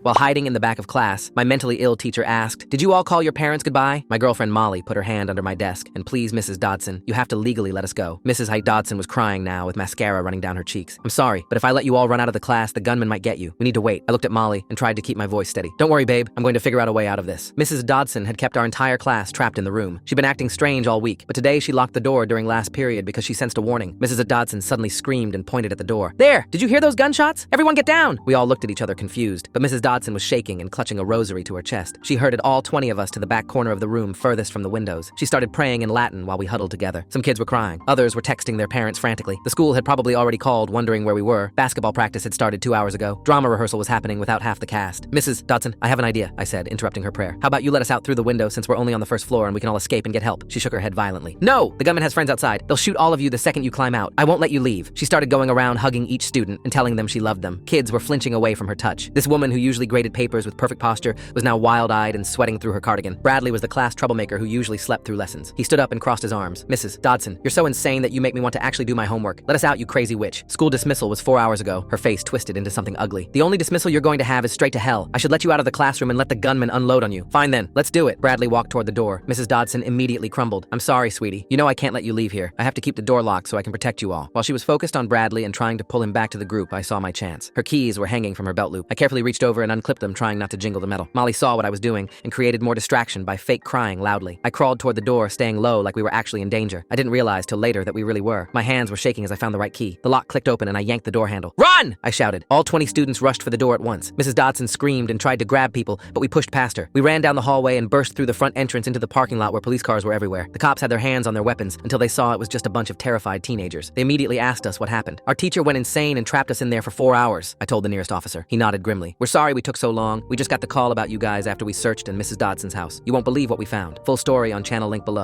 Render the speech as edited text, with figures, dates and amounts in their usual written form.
While hiding in the back of class, my mentally ill teacher asked, "Did you all call your parents goodbye?" My girlfriend Molly put her hand under my desk, and "Please, Mrs. Dodson, you have to legally let us go." Mrs. Height Dodson was crying now with mascara running down her cheeks. "I'm sorry, but if I let you all run out of the class, the gunman might get you. We need to wait." I looked at Molly and tried to keep my voice steady. "Don't worry, babe. I'm going to figure out a way out of this." Mrs. Dodson had kept our entire class trapped in the room. She'd been acting strange all week, but today she locked the door during last period because she sensed a warning. Mrs. Dodson suddenly screamed and pointed at the door. "There! Did you hear those gunshots? Everyone get down!" We all looked at each other confused, but Mrs. Dodson was shaking and clutching a rosary to her chest. She herded all 20 of us to the back corner of the room furthest from the windows. She started praying in Latin while we huddled together. Some kids were crying. Others were texting their parents frantically. The school had probably already called, wondering where we were. Basketball practice had started 2 hours ago. Drama rehearsal was happening without half the cast. "Mrs. Dodson, I have an idea," I said, interrupting her prayer. "How about you let us out through the window since we're only on the first floor and we can all escape and get help?" She shook her head violently. "No! The gunman has friends outside. They'll shoot all of you the second you climb out. I won't let you leave." She started going around hugging each student and telling them she loved them. Kids were flinching away from her touch. This woman who usually graded papers with perfect posture was now wild-eyed and sweating through her cardigan. Bradley was the class troublemaker who usually slept through lessons. He stood up and crossed his arms. "Mrs. Dodson, you're so insane that you make me want to actually do my homework. Let us out, you crazy witch. School dismissal was 4 hours ago." Her face twisted into something ugly. "The only dismissal you're going to have is straight to hell. I should let you out of the classroom and let the gunman unload on you." "Fine then, let's do it." Bradley walked toward the door. Mrs. Dodson immediately crumbled. "I'm sorry, sweetie. You know I can't let you leave here. I have to keep the door locked so I can protect you all." While she was focused on Bradley and trying to pull him back to the group, I saw my chance. Her keys were hanging from her belt loop. I carefully reached over and unclipped them, trying not to jingle the metal. Molly saw what I was doing and created more distraction by fake crying loudly. I crawled toward the door, staying low like we were actually in danger. I didn't realize till later that we really were. My hands were shaking as I found the right key. The lock clicked open and I yanked the door handle. "Run!" I shouted. All 20 students rushed for the door at once. Mrs. Dodson screamed and tried to grab people, but we pushed past her. We ran down the hallway and burst through the front entrance into the parking lot where police cars were everywhere. The cops had their hands on their weapons until they saw it was just a bunch of terrified teenagers. They immediately asked us what happened. "Our teacher went insane and trapped us in there for 4 hours, I told the nearest officer. He nodded grimly. "We're sorry we took so long. We just got the call about you guys after we searched in Mrs. Dodson's house. You won't believe what we found." Full story on channel link below.